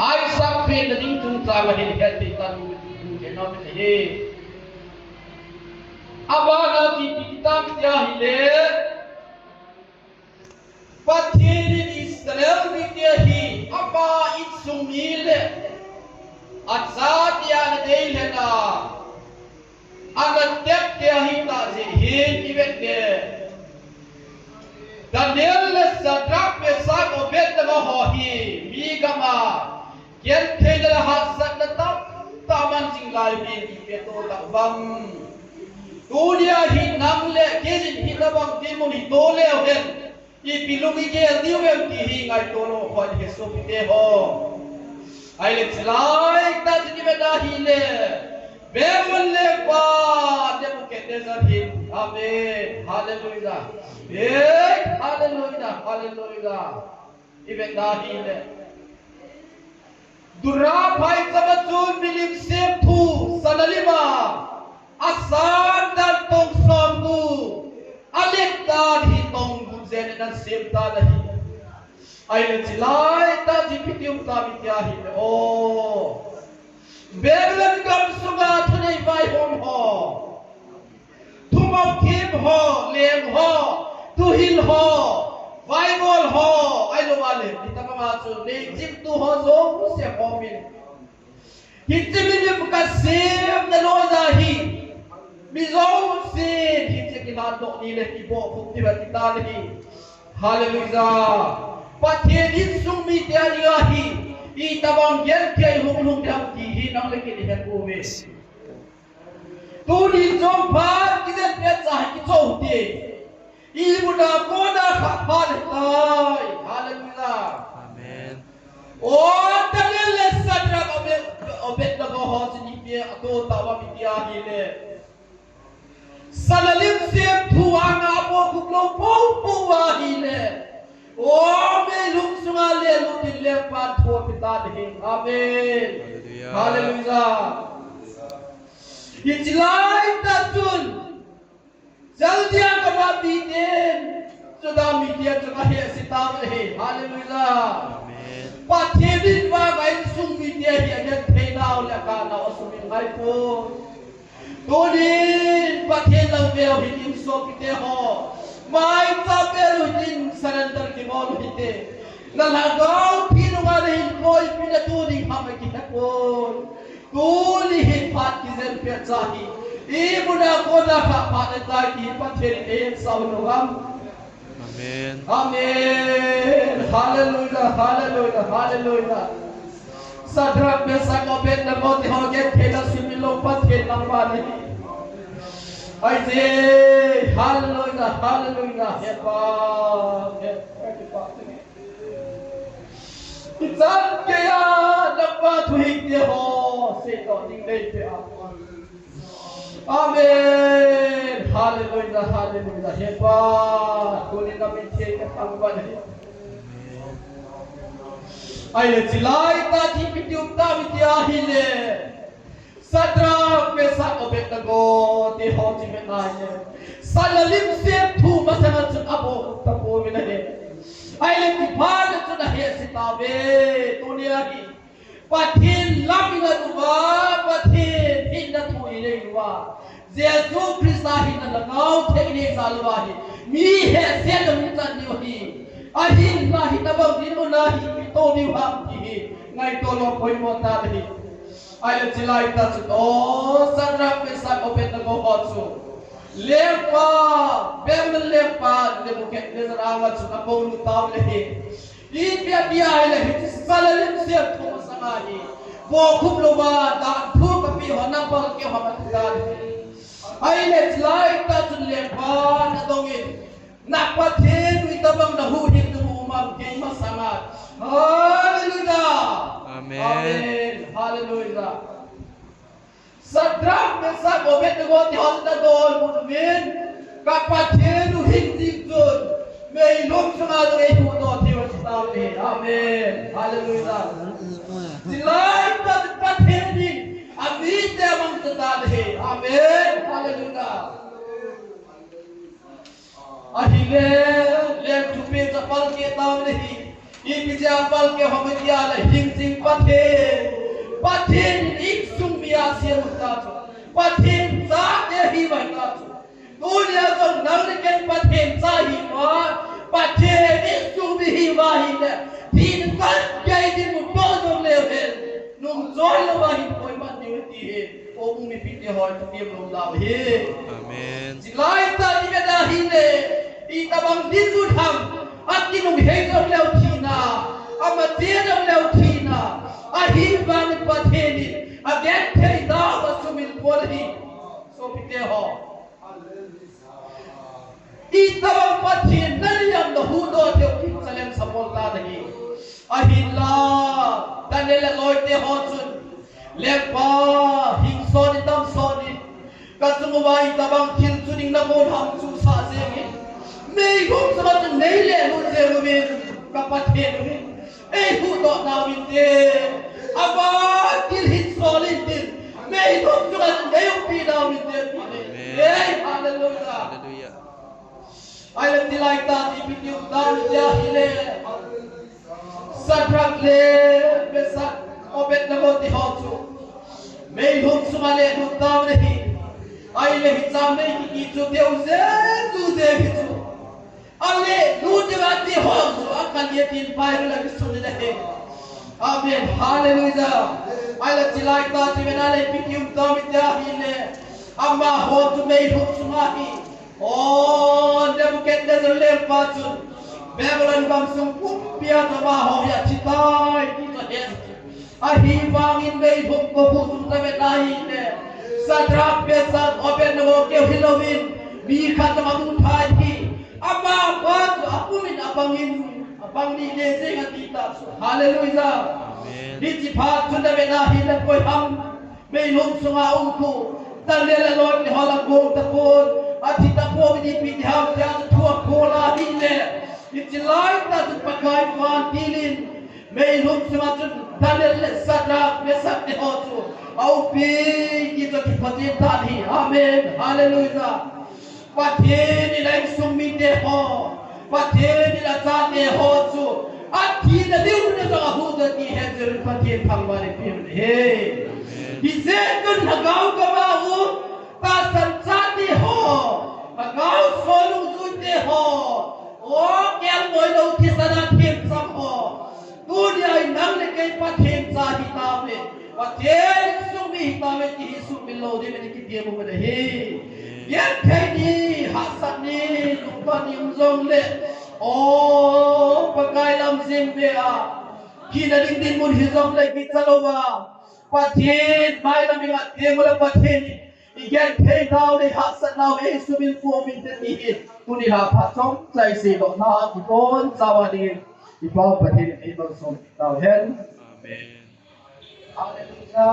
hai sak pin ding tung sa ma hin he ti tan ke no me he abana ti pitam tia hi le pathiri Israel mi tia hi apa it sumile atsat ya dei le na agat tek tia hi ta je hin ivet ne Daniel le sadrak me sak obet na ho hi mi gama yen thedal hat sat na taman jinglai bi pe to ta bang dunia hi nam le kezin hi labang timon hi to le hen I pilungi ke diu em ti hi ngai to no khoi he so pite ho ai le chlai ta ji me da hi le bemon le pa de mu ke de za hi amen hallelujah hallelujah hallelujah ibe da hi le dura bhai sabachul bilim se thu sanalima asan dan tong som tu alek dan hi tong zen dan sem ta da hi ai le chilai ta ji pitium ta mitya hi o Babylon gam suga thunei vai hom ho thumam kim ho lem ho tuhil ho Bible ho ai lo wale itama chu nei jim tu ho zo se ho min hitmin buka sem da lo da hi Bizou se hitse ki na do ni le ki bo phuk ti ba ti ta hi hallelujah pathin sung mi te ani hi I tabang gel ke hung hung dam ti hi nang le ki ni he ko me tu ni jom pha ki den pe cha ki chou ti I buda ko da kha pha le tai hallelujah amen o Daniel le sadrak obet da go ho ni pe to ta wa mi ti hi le Salalim sem tuanga po kuklo po wa hi le o me lum sunga le lutin le pa tho pita de amen hallelujah Ichilai ta chun jaldia ka ba bi den chuda mi dia chuka he sitam le hallelujah amen pathebin wa gai sung mi dia hi ya theinaw la ka na osumi ngai po Tunin pathin lang bel hitin so pite ho mai ta bel hitin surrender ki bol hite nalagaw pinu ga hin koi pina tuning hame ki takon tuli hin pat ki zen pe chahi I buda ko na kha pat ta ki pathin e saunogam amen amen hallelujah hallelujah hallelujah Sadrak Mesak Abednego ti ho get thela similo pathin lang ba ni ai je hallelujah hallelujah hepa hepa Itzan ke ya napa thuik te ho se to ding dei pe amen hallelujah hallelujah hepa kuni na min the ke phang ba ni ai le chilai ta thi pitium ta mitya hi le Sadrak Mesak Abednego ti ho chi me nai le salalim se thu masana chun abo ta po mi na he ai le ti phan chun he sitabe tunia hi pathin lamina duwa pathin hin na thu ile duwa Jesu Christ hi na lagau thei ne salwa hi mi he se dum chan ni hi ahin na hi na bang din na hi to ni wa hi ngai to lo khoi mo ta hi ai le chilai ta chu o Sadrak Mesak Abednego ho chu lepa bem lepa le buket le rawa chu na bolu taw le hi I pia pia le hi salalim se thu sanga hi bo khum lo ba da thu ka pi ho na pa ke ho ma ta ai le chilai ta chu lepa na dongin nak pathin wi tabang na hu hin tu umam ke ma sanga hallelujah amen amen hallelujah Sadrak Mesak Abednego ti hon ta don mumin ka pathin hin ti zon mei lum sanga re hu no ti wa ta le amen hallelujah silai ta pathin ni ami te mang ta le amen hallelujah ahile le tupe tapal ke taw le Ipijabal ke hometiala hing patin iksung biasa mutajo patin za dehi mutajo dunia ko nalken patin sahi ma patin iksung bihi wahide tin kan jai din mutojo level nung zol wahid koi mati he o umi pite hoy tiam lo law he amen silai ta ni da hile itabang din udham Aki nung hegam leo tina, amatira leo tina, ahiban patheni, again tei da basumil polhi, so pite ho. Itabang pathin naliyam na hudo teo kitsalem sa polta dahi, ahila, danela loite hotsun, lepa, hingsoni damsoni, katsumuwa itabang kilsuning na modham susa zengin. May hum sa mga naile mo zerumin kapatid mo hu do nawin din aba kilhit solid din may hum sa mga ngayong pinawin din hallelujah ay lang nilay tati pityong dami jahile sadrakle besak obet na mo ti hotsu may hum sa mga leho tawin ay lehit sa may kikitso tiyong hitso Ale nudivati hos akan yetin pair lagi sunde he amen hallelujah ala tilai ta timenale pikium tamitya hile amma hot mei hutsumahi on debuket dezerle patun Babylon bamsum pupia tama ho ya chitai kita he ahi bangin mei hut ko husum tametai ne sadrak pesat open no ke hilowin bi khatamamun thai Abang aku min abang ni leze ngatita hallelujah amen di jipat sunda bena hilang koi ham melum sunga unku talela lord ni hala go tapon atita po di pidham jang thua kola hile itilai ta pakai fan dilin melum sunga tun talela sadra besak ni hotu au pi kita kipatin tadi amen hallelujah Patheni lai sumi de ho, patheni la cha de ho chu, athi na diu na sa hu da ti he jer pathen phangware pim he. Ise kun hagau ka ba hu, ta san cha de ho, hagau solu zu de ho, o kel moi lo thi sana thim sam ho. Dunia nang le kai pathen cha hi ta me, pathen sumi ta me ti sumi lo de me ki de mo de he. Yan theni hasani lupani uzong le oh pakai lam zimbe a kina ding din mun hizong le kitalowa pathin mai lam inga temula pathin igen thei dau le hasan nau e subil fu min te ti tuni ha phasom sai se lo na ti kon zawadi ti paw pathin e bang som tau hen amen hallelujah